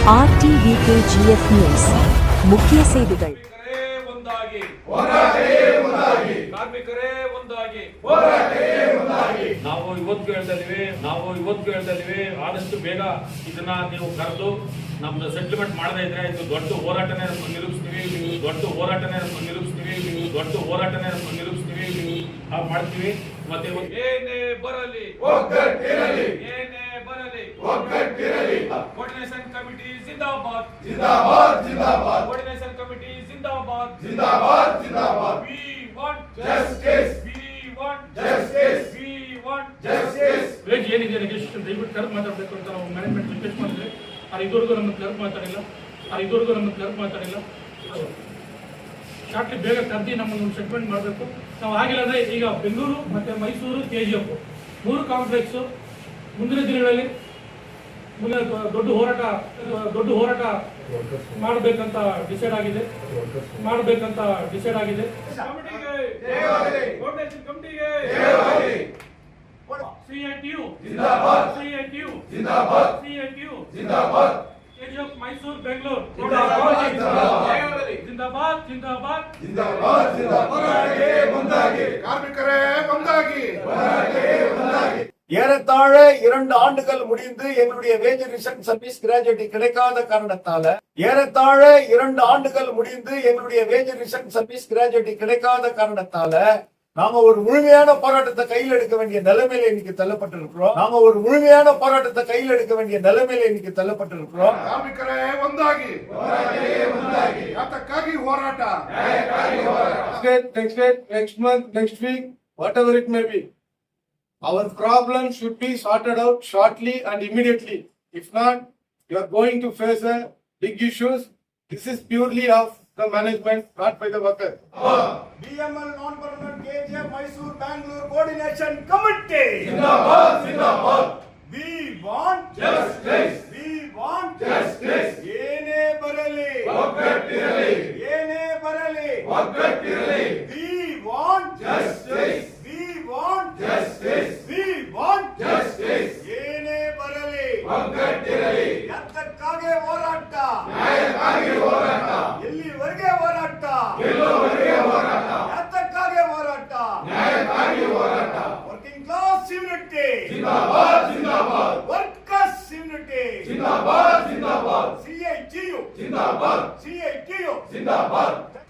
RTVKGF news ಮುಖ್ಯ ಸೇವೆಗಳು ನಾವು ಇವತ್ತು ಹೇಳ್ತಾ ಇದೀವಿ ಆದಷ್ಟು ಬೇಗ ಇದನ್ನ ನೀವು ಕರೆದು ನಮ್ದು ಸೆಟ್ಲ್ಮೆಂಟ್ ಮಾಡದೇ ಇದ್ರೆ ಇದು ದೊಡ್ಡ ಹೋರಾಟನೇ ನಿರೂಪಿಸ್ತೀವಿ ಮಾಡ್ತೀವಿ. ಮತ್ತೆ ಏನೇ ಬರಲಿ coordination committee zindabad, coordination committee zindabad. We want justice. ಏನಿದೆ ನೆಗೋಷಿಯೇಷನ್ ದಯವಿಟ್ಟು ಕರೆದು ಮಾತಾಡಬೇಕು ಅಂತ ನಾವು ಮ್ಯಾನೇಜ್ಮೆಂಟ್ ರಿಕ್ವೆಸ್ಟ್ ಮಾಡಿದ್ರೆ ಇದುವರೆಗೂ ನಮಗೆ ಕರೆದು ಮಾತಾಡಿಲ್ಲ. ಶಾರ್ಟ್ಲಿ ಬೇಗ ಕರೆದಿ ನಮ್ಮನ್ನು ಸೆಟ್ಲ್ಮೆಂಟ್ ಮಾಡಬೇಕು. ನಾವು ಆಗಿಲ್ಲ ಅಂದರೆ ಈಗ ಬೆಂಗಳೂರು ಮತ್ತು ಮೈಸೂರು KGF 3 ಕಾಂಪ್ಲೆಕ್ಸು ಮುಂದಿನ ದಿನಗಳಲ್ಲಿ ದೊಡ್ಡ ಹೋರಾಟ ಮಾಡಬೇಕಂತ ಡಿಸೈಡ್ ಆಗಿದೆ. CITU KGF ಮೈಸೂರು ಬೆಂಗಳೂರು ಜಿಂದಾಬಾದ್. ಕಾರ್ಮಿಕರೇ ಒಂದಾಗಿ. ஏறத்தாழ 2 ஆண்டுகள் முடிந்து எங்களுடைய மேஜர் ரிசர்ச் சர்வீஸ் கிராஜுவேட்டி கிடைக்காத காரணத்தால நாம ஒரு முழுமையான போராட்டத்தை கையில் எடுக்க வேண்டிய நிலைமையில இன்னைக்கு தள்ளப்பட்டிருக்கிறோம். ಕಾರ್ಮಿಕರೇ ಒಂದಾಗಿ. ಯಾತಕ್ಕಾಗಿ ಹೋರಾಟ? next month, next week, whatever it may be. Our problem should be sorted out shortly and immediately. If not, you are going to face a big issues. This is purely of the management, not by the worker. BML non-permanent KGF Mysore Bangalore Coordination Committee. Zindabad. We want justice. ಏನೇ ಬರಲಿ ಒಗ್ಗಟ್ಟಿರಲಿ. We want justice. ಏನೇ ಬರಲಿ ಒಗ್ಗಟ್ಟಿರಲಿ. ಯಾತಕ್ಕಾಗಿ ಹೋರಾಟ? ಎಲ್ಲಿವರೆಗೆ ಹೋರಾಟ? ಯಾತಕ್ಕಾಗಿ ಹೋರಾಟ? Working class unity workers unity CITU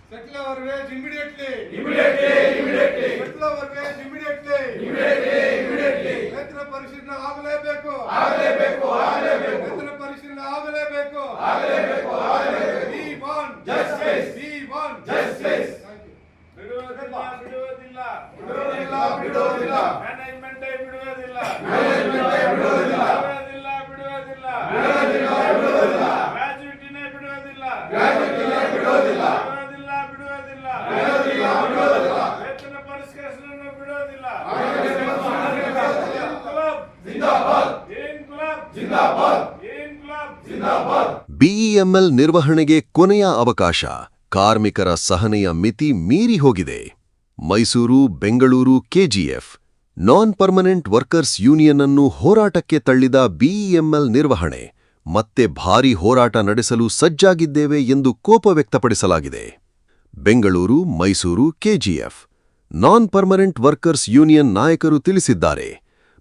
settle our wage immediately. ವೇತನ ಪರಿಶೀಲನೆ ಆಗಲೇಬೇಕು. We want justice. ಬಿಡುವುದಿಲ್ಲ. ಮ್ಯಾನೇಜ್ಮೆಂಟ್ ಬಿಡುವುದಿಲ್ಲ. ಗ್ರಾಜ್ಯುಟಿನೇ ಬಿಡುವುದಿಲ್ಲ. ವೇತನ ಪರಿಷ್ಕರಿಸಲು ಬಿಡುವುದಿಲ್ಲ. BEML ನಿರ್ವಹಣೆಗೆ ಕೊನೆಯ ಅವಕಾಶ. ಕಾರ್ಮಿಕರ ಸಹನೆಯ ಮಿತಿ ಮೀರಿ ಹೋಗಿದೆ. Mysuru Bengaluru KGF non permanent workers union ಅನ್ನು ಹೋರಾಟಕ್ಕೆ ತಳ್ಳಿದ BEML ನಿರ್ವಹಣೆ ಮತ್ತೆ ಭಾರೀ ಹೋರಾಟ ನಡೆಸಲು ಸಜ್ಜಾಗಿದ್ದೇವೆ ಎಂದು ಕೋಪ ವ್ಯಕ್ತಪಡಿಸಲಾಗಿದೆ. Bengaluru Mysuru KGF non permanent workers union ನಾಯಕರು ತಿಳಿಸಿದ್ದಾರೆ.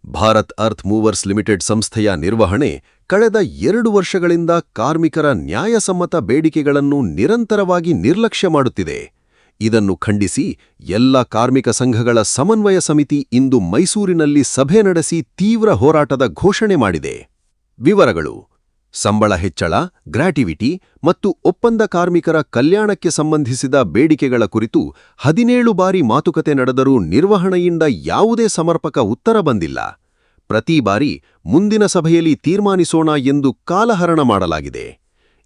ಭಾರತ್ ಅರ್ತ್ ಮೂವರ್ಸ್ ಲಿಮಿಟೆಡ್ ಸಂಸ್ಥೆಯ ನಿರ್ವಹಣೆ ಕಳೆದ 2 ವರ್ಷಗಳಿಂದ ಕಾರ್ಮಿಕರ ನ್ಯಾಯಸಮ್ಮತ ಬೇಡಿಕೆಗಳನ್ನು ನಿರಂತರವಾಗಿ ನಿರ್ಲಕ್ಷ್ಯ ಮಾಡುತ್ತಿದೆ. ಇದನ್ನು ಖಂಡಿಸಿ ಎಲ್ಲ ಕಾರ್ಮಿಕ ಸಂಘಗಳ ಸಮನ್ವಯ ಸಮಿತಿ ಇಂದು ಮೈಸೂರಿನಲ್ಲಿ ಸಭೆ ನಡೆಸಿ ತೀವ್ರ ಹೋರಾಟದ ಘೋಷಣೆ ಮಾಡಿದೆ. ವಿವರಗಳು: ಸಂಬಳ ಹೆಚ್ಚಳ, ಗ್ರ್ಯಾಟಿವಿಟಿ ಮತ್ತು ಒಪ್ಪಂದ ಕಾರ್ಮಿಕರ ಕಲ್ಯಾಣಕ್ಕೆ ಸಂಬಂಧಿಸಿದ ಬೇಡಿಕೆಗಳ ಕುರಿತು 17 ಬಾರಿ ಮಾತುಕತೆ ನಡೆದರೂ ನಿರ್ವಹಣೆಯಿಂದ ಯಾವುದೇ ಸಮರ್ಪಕ ಉತ್ತರ ಬಂದಿಲ್ಲ. ಪ್ರತಿ ಬಾರಿ ಮುಂದಿನ ಸಭೆಯಲ್ಲಿ ತೀರ್ಮಾನಿಸೋಣ ಎಂದು ಕಾಲಹರಣ ಮಾಡಲಾಗಿದೆ.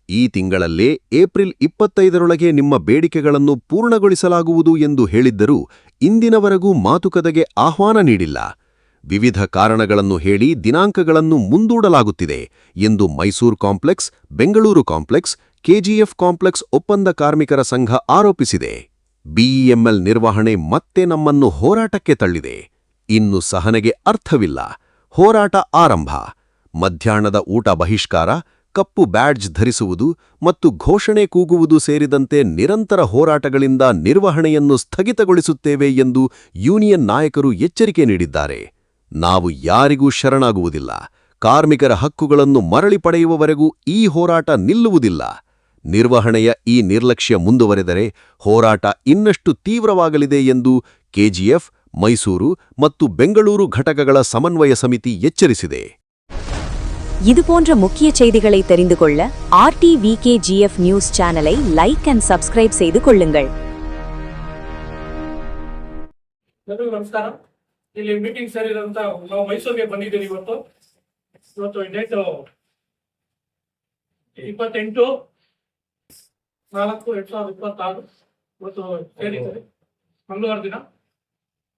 ಈ ತಿಂಗಳಲ್ಲೇ ಏಪ್ರಿಲ್ 25ರೊಳಗೆ ನಿಮ್ಮ ಬೇಡಿಕೆಗಳನ್ನು ಪೂರ್ಣಗೊಳಿಸಲಾಗುವುದು ಎಂದು ಹೇಳಿದ್ದರೂ ಇಂದಿನವರೆಗೂ ಮಾತುಕತೆಗೆ ಆಹ್ವಾನ ನೀಡಿಲ್ಲ. ವಿವಿಧ ಕಾರಣಗಳನ್ನು ಹೇಳಿ ದಿನಾಂಕಗಳನ್ನು ಮುಂದೂಡಲಾಗುತ್ತಿದೆ ಎಂದು Mysuru complex, Bengaluru complex, KGF complex ಒಪ್ಪಂದ ಕಾರ್ಮಿಕರ ಸಂಘ ಆರೋಪಿಸಿದೆ. BEML ನಿರ್ವಹಣೆ ಮತ್ತೆ ನಮ್ಮನ್ನು ಹೋರಾಟಕ್ಕೆ ತಳ್ಳಿದೆ. ಇನ್ನು ಸಹನೆಗೆ ಅರ್ಥವಿಲ್ಲ. ಹೋರಾಟ ಆರಂಭ. ಮಧ್ಯಾಹ್ನದ ಊಟ ಬಹಿಷ್ಕಾರ, ಕಪ್ಪು ಬ್ಯಾಡ್ಜ್ ಧರಿಸುವುದು ಮತ್ತು ಘೋಷಣೆ ಕೂಗುವುದು ಸೇರಿದಂತೆ ನಿರಂತರ ಹೋರಾಟಗಳಿಂದ ನಿರ್ವಹಣೆಯನ್ನು ಸ್ಥಗಿತಗೊಳಿಸುತ್ತೇವೆ ಎಂದು ಯೂನಿಯನ್ ನಾಯಕರು ಎಚ್ಚರಿಕೆ ನೀಡಿದ್ದಾರೆ. ನಾವು ಯಾರಿಗೂ ಶರಣಾಗುವುದಿಲ್ಲ. ಕಾರ್ಮಿಕರ ಹಕ್ಕುಗಳನ್ನು ಮರಳಿ ಪಡೆಯುವವರೆಗೂ ಈ ಹೋರಾಟ ನಿಲ್ಲುವುದಿಲ್ಲ. ನಿರ್ವಹಣೆಯ ಈ ನಿರ್ಲಕ್ಷ್ಯ ಮುಂದುವರೆದರೆ ಹೋರಾಟ ಇನ್ನಷ್ಟು ತೀವ್ರವಾಗಲಿದೆ ಎಂದು ಕೆಜಿಎಫ್, ಮೈಸೂರು ಮತ್ತು ಬೆಂಗಳೂರು ಘಟಕಗಳ ಸಮನ್ವಯ ಸಮಿತಿ ಎಚ್ಚರಿಸಿದೆ. இதுபோன்ற முக்கிய செய்திகளை தெரிந்து கொள்ள RTVKGF நியூஸ் சேனலை லைக் அண்ட் சப்ஸ்கிரைப் செய்து கொள்ளுங்கள். ಎಲ್ಲರಿಗೂ ನಮಸ್ಕಾರ. ಇಲ್ಲಿ ಮೀಟಿಂಗ್ ಸೇರಿದಂತ ನಾವು ಮೈಸೂರಿಗೆ ಬಂದಿದ್ದೀವಿ. ಇವತ್ತು ಡೇಟ್ 28/4/2026 ಇವತ್ತು ಸೇರಿದ್ದೀವಿ ಮಂಗಳವಾರ ದಿನ.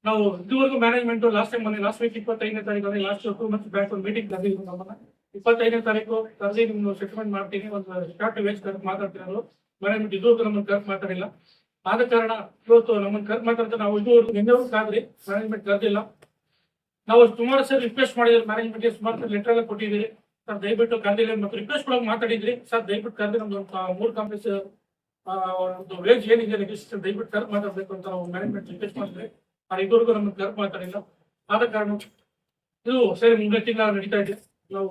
ನಾವು ಇದುವರೆಗೂ ಮ್ಯಾನೇಜ್ಮೆಂಟ್ ಲಾಸ್ಟ್ ವೀಕ್ 25ನೇ ತಾರೀಕು ಲಾಸ್ಟ್ 2 ಮಂತ್ಸ್ ಬ್ಯಾಕ್ ಒಂದು ಮೀಟಿಂಗ್ ಕರೆದಿದ್ರು ನಮ್ಮನ್ನ. 25ನೇ ತಾರೀಕು ಕರೆದಿ ನಿಮ್ಗೆ ಸೆಟಲ್ಮೆಂಟ್ ಮಾಡ್ತೀನಿ, ಒಂದು ಶಾರ್ಟ್ ವೇಜ್ ಕರೆದು ಮಾತಾಡ್ತಿರೋದು. ಮ್ಯಾನೇಜ್ಮೆಂಟ್ ಇದುವರೆಗೂ ನಮ್ಮನ್ನು ಕರೆದು ಮಾತಾಡಿಲ್ಲ. ಆದ ಕಾರಣ ಇವತ್ತು ನಮ್ಮನ್ನು ಕರೆದು ಮಾತಾಡ್ತಾ ನಾವು ಇದುವರೆಗೂ ನಿನ್ನೆವರೆಗೂ ಕಾದ್ರಿ, ಮ್ಯಾನೇಜ್ಮೆಂಟ್ ಕರೆದಿಲ್ಲ. ನಾವು ಸುಮಾರು ಸರಿ ರಿಕ್ವೆಸ್ಟ್ ಮಾಡಿದ್ರಿ, ಮ್ಯಾನೇಜ್ಮೆಂಟ್ಗೆ ಸುಮಾರು ಸರಿ ಲೆಟರ್ ಎಲ್ಲ ಕೊಟ್ಟಿದ್ದೀರಿ. ಸರ್ ದಯವಿಟ್ಟು ಕರೆದಿಲ್ಲ ಮತ್ತು ರಿಕ್ವೆಸ್ಟ್ ಕೊಡೋಕೆ ಮಾತಾಡಿದ್ರಿ. ಸರ್ ದಯವಿಟ್ಟು ಕರೆದು ನಮ್ದು 3 ಕಾಂಪ್ಲೆಕ್ಸ್ ಒಂದು ವೇಜ್ ಏನಿದೆ ರಿಜಿಸ್ಟ್ರೇಷನ್ ದಯವಿಟ್ಟು ಕರೆದು ಮಾತಾಡಬೇಕು ಅಂತ ನಾವು ಮ್ಯಾನೇಜ್ಮೆಂಟ್ ರಿಕ್ವೆಸ್ಟ್ ಮಾಡಿದ್ರಿ. ಇದುವರೆಗೂ ನಮ್ಮನ್ನು ಕರೆದು ಮಾತಾಡಿಲ್ಲ. ಆದ ಕಾರಣ ಇದು ಸರಿ ಮುಂದೆ ತಿಂಗಳ ನಡೀತಾ ಇದೆ. ನಾವು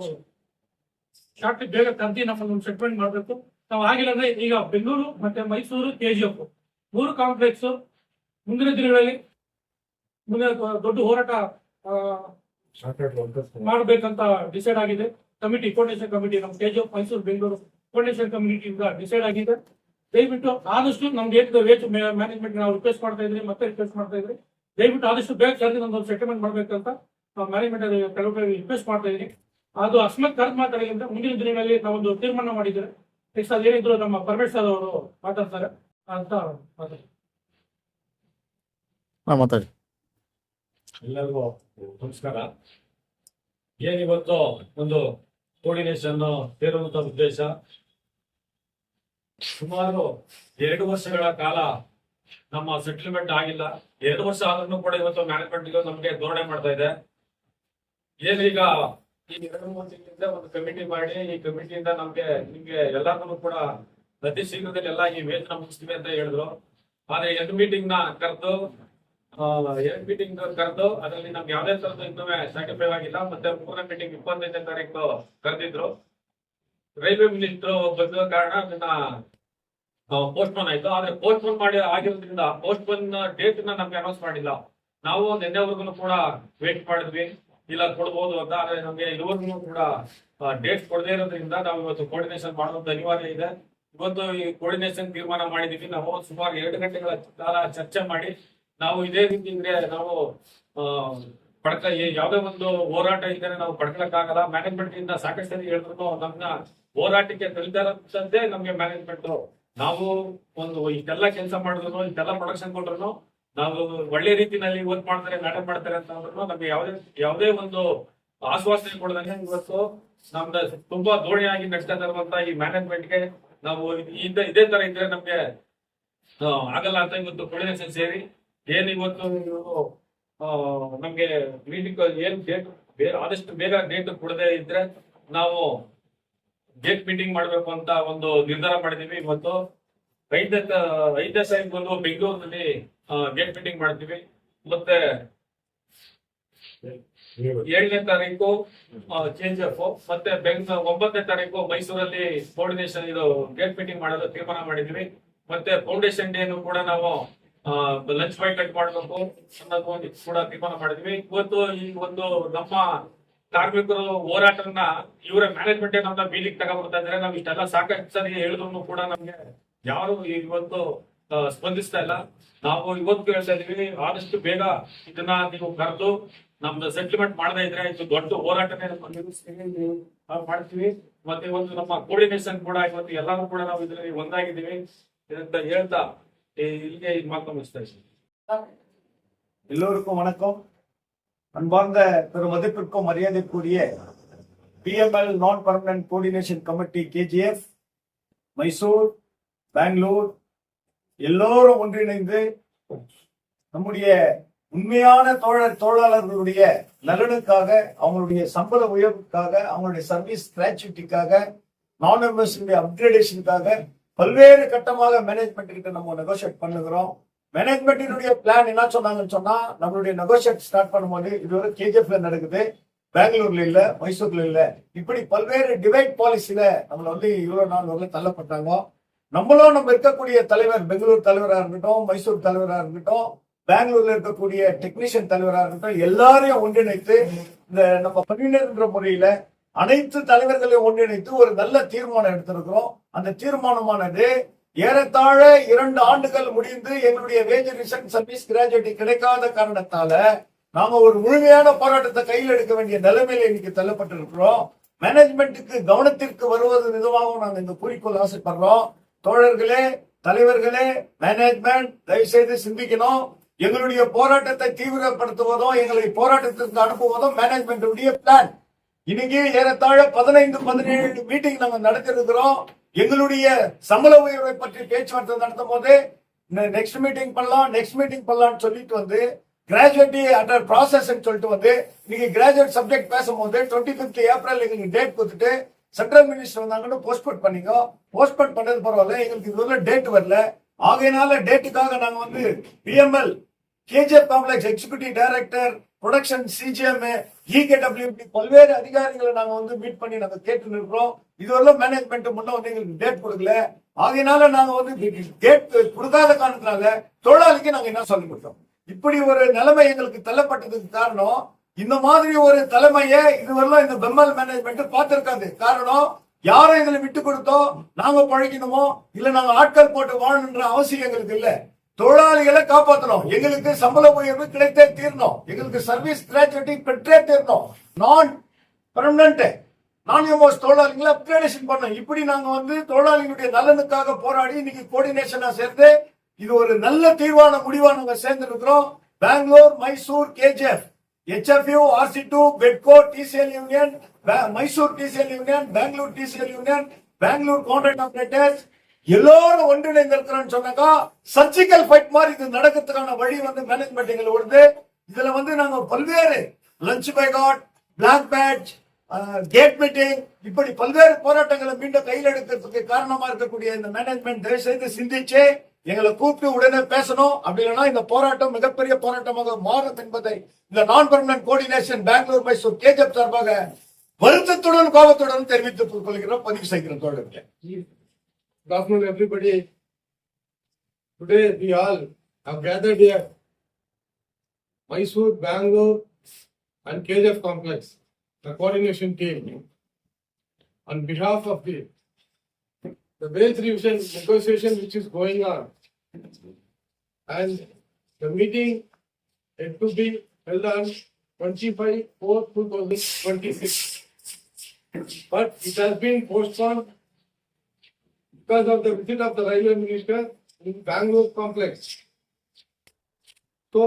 ಶಾರ್ಟ್ ಬೇಗ ಕರೆದಿ ನಮ್ಮನ್ನು ಒಂದು ಸೆಟ್ಲ್ಮೆಂಟ್ ಮಾಡಬೇಕು. ನಾವು ಆಗಿಲ್ಲ ಅಂದ್ರೆ ಈಗ ಬೆಂಗಳೂರು ಮತ್ತೆ ಮೈಸೂರು ಕೆಜಿಎಫ್ 3 ಕಾಂಪ್ಲೆಕ್ಸ್ ಮುಂದಿನ ದಿನಗಳಲ್ಲಿ ದೊಡ್ಡ ಹೋರಾಟ ಮಾಡಬೇಕಂತ ಡಿಸೈಡ್ ಆಗಿದೆ. ಕಮಿಟಿ, ಕೋರ್ಡಿನೇಷನ್ ಕಮಿಟಿ, ನಮ್ಮ ಕೆಜಿಎಫ್ ಮೈಸೂರು ಬೆಂಗಳೂರು ಕೋರ್ಡಿನೇಷನ್ ಕಮಿಟಿಯಿಂದ ಡಿಸೈಡ್ ಆಗಿದೆ. ದಯವಿಟ್ಟು ಆದಷ್ಟು ನಮ್ಗೆ ಏನಿದೆ ವೇಜ್ ಮ್ಯಾನೇಜ್ಮೆಂಟ್ ನಾವು ರಿಕ್ವೆಸ್ಟ್ ಮಾಡ್ತಾ ಇದ್ರಿ, ಮತ್ತೆ ರಿಕ್ವೆಸ್ಟ್ ಮಾಡ್ತಾ ಇದ್ರಿ. ದಯವಿಟ್ಟು ಆದಷ್ಟು ಬೇಗ ಕರೆದು ನಮ್ದು ಸೆಟಲ್ಮೆಂಟ್ ಮಾಡ್ಬೇಕಂತ ನಾವು ಮ್ಯಾನೇಜ್ಮೆಂಟ್ ಕೆಲವು ರಿಕ್ವೆಸ್ಟ್ ಮಾಡ್ತಾ ಇದ್ರಿ. ಅದು ಅಸ್ಮತ್ ಕರೆದು ಮಾತಾಡಿದ್ರೆ ಮುಂದಿನ ದಿನಗಳಲ್ಲಿ ನಾವೊಂದು ತೀರ್ಮಾನ ಮಾಡಿದ್ರೆ ನೆಕ್ಸ್ಟ್ ಅದೇನಿದ್ರು ನಮ್ಮ ಪರ್ಮೇಶ್ ಸರ್ ಅವರು ಮಾತಾಡ್ತಾರೆ ಅಂತ ಮಾತಾಡಿ. ಎಲ್ಲರಿಗೂ ನಮಸ್ಕಾರ. ಏನಿವತ್ತು ಒಂದು ಕೋರ್ಡಿನೇಷನ್ ಸೇರುವಂತ ಉದ್ದೇಶ, ಸುಮಾರು 2 ವರ್ಷಗಳ ಕಾಲ ನಮ್ಮ ಸೆಟಲ್ಮೆಂಟ್ ಆಗಿಲ್ಲ. 2 ವರ್ಷ ಆದ್ರೂ ಕೂಡ ಇವತ್ತು ಮ್ಯಾನೇಜ್ಮೆಂಟ್ ನಮ್ಗೆ ಧೋರಣೆ ಮಾಡ್ತಾ ಇದೆ. ಏನೀಗ ಈ 2-3 ತಿಂಗಳಿಂದ ಒಂದು ಕಮಿಟಿ ಮಾಡಿ, ಈ ಕಮಿಟಿಯಿಂದ ನಿಮ್ಗೆ ಎಲ್ಲಾರ್ಗು ಕೂಡ ಅತಿ ಶೀಘ್ರದಲ್ಲಿ ಎಲ್ಲ ಈ ವೇತನ ಮುಗಿಸ್ತೀವಿ ಅಂತ ಹೇಳಿದ್ರು. ಆದ್ರೆ 2 ಮೀಟಿಂಗ್ ನ ಕರೆದು ಅದರಲ್ಲಿ ನಮ್ಗೆ ಯಾವ್ದೇ ತರದ್ದು ಇನ್ನೂ ಸ್ಯಾಟಿಸ್ಫೈ ಆಗಿಲ್ಲ. ಮತ್ತೆ 3ನೇ ಮೀಟಿಂಗ್ 25ನೇ ತಾರೀಕು ಕರೆದಿದ್ರು. ರೈಲ್ವೆ ಮಿನಿಸ್ಟರ್ ಬಂದ ಕಾರಣ ಅದನ್ನ ಪೋಸ್ಟ್ಪೋನ್ ಆಯ್ತು. ಆದ್ರೆ ಪೋಸ್ಟ್ಪೋನ್ ಮಾಡಿ ಆಗಿರೋದ್ರಿಂದ ಪೋಸ್ಟ್ಪೋನ್ ಡೇಟ್ ನ ನಮ್ಗೆ ಅನೌನ್ಸ್ ಮಾಡಿಲ್ಲ. ನಾವು ನಿನ್ನೆವರೆಗೂ ಕೂಡ ವೇಟ್ ಮಾಡಿದ್ವಿ, ಇಲ್ಲ ಕೊಡ್ಬೋದು ಅಂತ. ಆದ್ರೆ ನಮ್ಗೆ ಇದುವರೆಗೂ ಕೂಡ ಡೇಟ್ ಕೊಡದೇ ಇರೋದ್ರಿಂದ ನಾವು ಇವತ್ತು ಕೋರ್ಡಿನೇಷನ್ ಮಾಡುವಂತ ಅನಿವಾರ್ಯ ಇದೆ. ಇವತ್ತು ಈ ಕೋರ್ಡಿನೇಷನ್ ತೀರ್ಮಾನ ಮಾಡಿದೀವಿ. ನಾವು ಸುಮಾರು 2 ಗಂಟೆಗಳ ಕಾಲ ಚರ್ಚೆ ಮಾಡಿ ನಾವು ಇದೇ ರೀತಿ ಇದ್ರೆ ನಾವು ಯಾವ್ದೇ ಒಂದು ಹೋರಾಟ ಇದ್ದರೆ ನಾವು ಪಡ್ಕೊಳಕ್ಕಾಗಲ್ಲ. ಮ್ಯಾನೇಜ್ಮೆಂಟ್ ಇಂದ ಸಾಕಷ್ಟು ಸರಿ ಹೇಳಿದ್ರು ನಮ್ನ ಹೋರಾಟಕ್ಕೆ ಕಲಿತಾರಂತೆ ನಮ್ಗೆ ಮ್ಯಾನೇಜ್ಮೆಂಟ್. ನಾವು ಒಂದು ಇಷ್ಟೆಲ್ಲ ಕೆಲಸ ಮಾಡಿದ್ರು, ಇಷ್ಟೆಲ್ಲ ಪ್ರೊಡಕ್ಷನ್ ಕೊಟ್ರು ನಾವು ಒಳ್ಳೆ ರೀತಿನಲ್ಲಿ ವರ್ಕ್ ಮಾಡ್ತಾರೆ, ನಾಟಕ ಮಾಡ್ತಾರೆ ಅಂತ ಅಂದ್ರೂ ನಮ್ಗೆ ಯಾವುದೇ ಒಂದು ಆಶ್ವಾಸನೆ ಕೊಡದಂಗೆ ಇವತ್ತು ನಮ್ದು ತುಂಬಾ ಧೋರಣೆಯಾಗಿ ನಡೆಸ್ತಾ ಇರುವಂತ ಈ ಮ್ಯಾನೇಜ್ಮೆಂಟ್ಗೆ ನಾವು ಇದೇ ತರ ಇದ್ರೆ ನಮ್ಗೆ ಆಗಲ್ಲ ಅಂತ ಇವತ್ತು ಕೋರ್ಡಿನೇಷನ್ ಸೇರಿ ಇವತ್ತು ನಮ್ಗೆ ಮೀಟಿಂಗ್ ಡೇಟ್ ಆದಷ್ಟು ಬೇಗ ಡೇಟ್ ಕೊಡದೇ ಇದ್ರೆ ನಾವು ಗೇಟ್ ಮೀಟಿಂಗ್ ಮಾಡ್ಬೇಕು ಅಂತ ಒಂದು ನಿರ್ಧಾರ ಮಾಡಿದೀವಿ. ಇವತ್ತು 5ನೇ ತಾರೀಕು ಬಂದು ಬೆಂಗಳೂರಿನಲ್ಲಿ ಗೇಟ್ ಮೀಟಿಂಗ್ ಮಾಡ್ತೀವಿ. ಮತ್ತೆ 7ನೇ ತಾರೀಕು ಕೆಜಿಎಫ್, ಮತ್ತೆ 9ನೇ ತಾರೀಕು ಮೈಸೂರಲ್ಲಿ ಕೋರ್ಡಿನೇಷನ್ ಗೇಟ್ ಮೀಟಿಂಗ್ ಮಾಡೋದು ತೀರ್ಮಾನ ಮಾಡಿದೀವಿ. ಮತ್ತೆ ಫೌಂಡೇಶನ್ ಡೇ ಕೂಡ ನಾವು ಲಂಚ್ ಬಾಯ್ಕಟ್ ಮಾಡ್ಬೇಕು ಅನ್ನೋದು ಕೂಡ ತೀರ್ಮಾನ ಮಾಡಿದ್ವಿ. ಇವತ್ತು ಈ ಒಂದು ನಮ್ಮ ಕಾರ್ಮಿಕರು ಹೋರಾಟನ ಇವರ ಮ್ಯಾನೇಜ್ಮೆಂಟ್ ನಮ್ನ ಬೀಲಿಗೆ ತಗೊಂಡ್ಬರ್ತಾ ಇದ್ರೆ ನಾವು ಇಷ್ಟೆಲ್ಲ ಸಾಕಷ್ಟು ಸರಿ ಹೇಳಿದ್ರು ಕೂಡ ನಮ್ಗೆ ಯಾರು ಇವತ್ತು ಸ್ಪಂದಿಸ್ತಾ ಇಲ್ಲ. ನಾವು ಇವತ್ತು ಹೇಳ್ತಾ ಇದೀವಿ, ಆದಷ್ಟು ಬೇಗ ಇದನ್ನ ನೀವು ಕರೆದು ನಮ್ದು ಸೆಟಲ್ಮೆಂಟ್ ಮಾಡದೇ ಇದ್ರೆ ಇದು ದೊಡ್ಡ ಹೋರಾಟನೇ ಮಾಡ್ತೀವಿ. ಮತ್ತೆ ಒಂದು ನಮ್ಮ ಕೋರ್ಡಿನೇಷನ್ ಕೂಡ ಇವತ್ತು ಎಲ್ಲರೂ ಕೂಡ ನಾವು ಇದರಲ್ಲಿ ಒಂದಾಗಿದ್ದೀವಿ ಅಂತ ಹೇಳ್ತಾ இங்கே மாற்றம் எல்லோருக்கும் வணக்கம். அன்பார்ந்த பெரும் மதிப்பிற்கும் மரியாதைக்குரிய பிஎம்எல் நான் permanent coordination committee KGF Mysore, Bangalore எல்லோரும் ஒன்றிணைந்து நம்முடைய உண்மையான தொழிலாளர்களுடைய நலனுக்காக, அவங்களுடைய சம்பள உயர்வுக்காக, அவங்களுடைய சர்வீஸ் கிராச்சுவிட்டிக்காக நான் எம்எஸ்னுடைய அப்கிரேடேஷனுக்காக பல்வேறு கட்டமாக மேனேஜ்மெண்ட் கிட்ட நம்ம நெகோஷியேட் பண்ணுகிறோம். மேனேஜ்மெண்டினுடைய பிளான் என்ன சொன்னாங்கன்னு சொன்னா, நம்மளுடைய நெகோஷியேட் ஸ்டார்ட் பண்ணும்போது இதுவரை கேஜிஎஃப்ல நடக்குது, பெங்களூர்ல இல்ல, மைசூர்ல இல்ல, இப்படி பல்வேறு டிவைட் பாலிசியில நம்மள வந்து இவ்வளவு நாள் வரல தள்ளப்பட்டாங்க. நம்மளும் நம்ம இருக்கக்கூடிய தலைவர், பெங்களூர் தலைவராக இருக்கட்டும், மைசூர் தலைவராக இருக்கட்டும், பெங்களூர்ல இருக்கக்கூடிய டெக்னீஷியன் தலைவராக இருக்கட்டும், எல்லாரையும் ஒன்றிணைத்து இந்த நம்ம பணியினர்ன்ற முறையில அனைத்து தலைவர்களையும் ஒன்றிணைத்து ஒரு நல்ல தீர்மானம் எடுத்திருக்கிறோம். அந்த தீர்மானமானது ஏறத்தாழ 2 ஆண்டுகள் முடிந்து எங்களுடைய வேஜ் ரிசர்ச் சர்வீஸ் கிராஜுவேட்டி கிடைக்காத காரணத்தால நாம ஒரு முழுமையான போராட்டத்தை கையில் எடுக்க வேண்டிய நிலைமையில இன்னைக்கு தள்ளப்பட்டிருக்கிறோம். மேனேஜ்மெண்ட்டுக்கு கவனத்திற்கு வருவது விதமாகவும் நாங்கள் இந்த குறிக்கோள் ஆசைப்படுறோம். தோழர்களே, தலைவர்களே, மேனேஜ்மெண்ட் தயவு செய்து சிந்திக்கணும். எங்களுடைய போராட்டத்தை தீவிரப்படுத்துவதும் எங்களை போராட்டத்திற்கு அனுப்புவதும் மேனேஜ்மெண்ட் பிளான். இன்னைக்கு ஏறத்தாழ 15-17 மீட்டிங் நாங்க நடத்திருக்கிறோம். எங்களுடைய சம்பள உயர்வை பற்றி பேச்சுவார்த்தை நடத்தும் போது நெக்ஸ்ட் மீட்டிங் பண்ணலாம்னு சொல்லிட்டு வந்து கிராஜுவேட்டி அண்டர் ப்ராசஸ் சொல்லிட்டு வந்து இன்னைக்கு கிராஜுவேட் சப்ஜெக்ட் பேசும்போது 25 ஏப்ரல் எங்களுக்கு டேட் கொடுத்துட்டு சென்ட்ரல் மினிஸ்டர் வந்தாங்கன்னு போஸ்ட்போன் பண்ணீங்க. போஸ்ட்போன் பண்ணது பரவாயில்ல, எங்களுக்கு இதுல டேட் வரல. ஆகையினால டேட்டுக்காக நாங்க வந்து BML, KGF complex executive director, production, CGM, இகேடபிள்யூபி பல்வேறு அதிகாரிகளை நாங்க வந்து மீட் பண்ணி நாங்க கேட்டு நிற்கிறோம். இதுவரையிலும் மேனேஜ்மெண்ட் முன்ன வந்து எங்களுக்கு டேட் கொடுக்கல. ஆகையினால நாங்க வந்து டேட் கொடுக்காத காரணத்தினால தொழிலாளிக்கு நாங்க என்ன சொல்லி கொடுத்தோம். இப்படி ஒரு நிலைமை எங்களுக்கு தள்ளப்பட்டதுக்கு காரணம், இந்த மாதிரி ஒரு தலைமையை இதுவரையிலும் இந்த பெம்மல் மேனேஜ்மெண்ட் பார்த்திருக்காது. காரணம், யாரும் இதுல விட்டு கொடுத்தோம் நாங்க பழகினோமோ இல்ல நாங்க ஆட்கள் போட்டு வாழணுன்ற அவசியம் எங்களுக்கு இல்ல. தொழிலாளிகளை காப்பாற்றணும், எங்களுக்கு சம்பள உயர்வு கிடைத்தே தீரணும், எங்களுக்கு சர்வீஸ் கிராஜுவேட்டி பெற்றே தீரணும், நான் பெர்மனன்ட் நான் தொழிலாளிகளை அப்கிரேடேஷன் பண்ணணும். இப்படி நாங்க வந்து தொழிலாளிகளுடைய நலனுக்காக போராடி இன்னைக்கு கோஆர்டினேஷனா சேர்ந்து இது ஒரு நல்ல தீர்வான முடிவா நாங்க சேர்ந்திருக்கிறோம். பெங்களூர், மைசூர், கேஜிஎஃப், HFU, RC2, பெட்கோ, TCL union, Mysore TCL union, Bangalore TCL union, Bangalore contract operators எல்லாரும் ஒன்றிணைந்து இருக்கிறோம்னு சொன்னாக்கா சர்ஜிக்கல் ஃபைட் மாதிரி இது நடக்கிறதுக்கான வழி வந்து மேனேஜ்மெண்ட் எங்களை வருது. இதுல வந்து நாங்க பல்வேறு lunch boycott, black badge, gate meeting, இப்படி பல்வேறு போராட்டங்களை மீண்டும் கையில் எடுக்கிறதுக்கு காரணமா இருக்கக்கூடிய இந்த மேனேஜ்மெண்ட் தயவு செய்து சிந்திச்சு எங்களை கூப்பிட்டு உடனே பேசணும். அப்படி இல்லைன்னா இந்த போராட்டம் மிகப்பெரிய போராட்டமாக மாறும் என்பதை இந்த நான் பெர்மனன்ட் கோஆர்டினேஷன் பெங்களூர், மைசூர், கேஜிஎஃப் சார்பாக வருத்தத்துடன் கோபத்துடன் தெரிவித்துக் கொள்கிறோம், பதிவு செய்கிறோம். தோழர்களே, good afternoon everybody. Today we all have gathered here, Mysore, Bangalore and KGF complex, the coordination team, on behalf of the wage revision negotiation which is going on, and the meeting is to be held on 25/4/2026, but it has been postponed because of the visit of the railway minister in Bangalore complex. So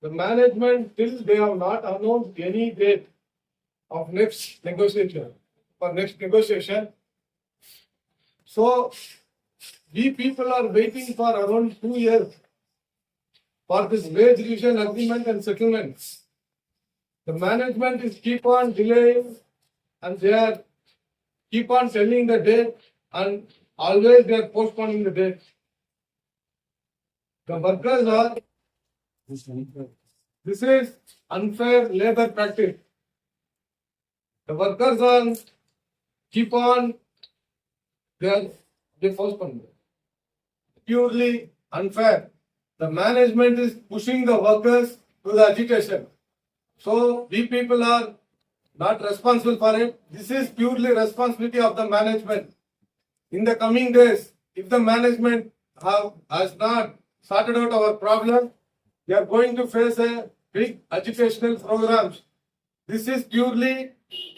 the management till they have not announced any date of next negotiation. So we people are waiting for around 2 years for this wage revision agreement and settlements. The management is keep on delaying and they are keep on telling the date and always they are postponing the date. The workers are, this is unfair labor practice. The workers are keep on, they postpone. Purely unfair. The management is pushing the workers to the agitation. So we people are not responsible for it. This is purely responsibility of the management. In the coming days, if the management has not sorted out our problem, we are going to face a big educational programs. This is purely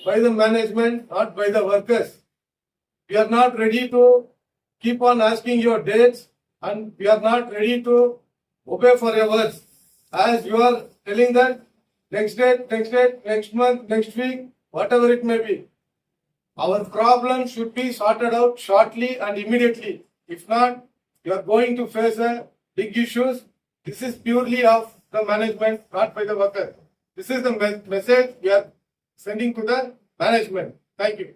by the management, not by the workers. We are not ready to keep on asking your dates and we are not ready to obey for your words. As you are telling that next date, next month, next week, whatever it may be. Our problem should be sorted out shortly and immediately. If not, you are going to face a big issues. This is purely of the management, not by the worker. This is the message we are sending to the management. Thank you.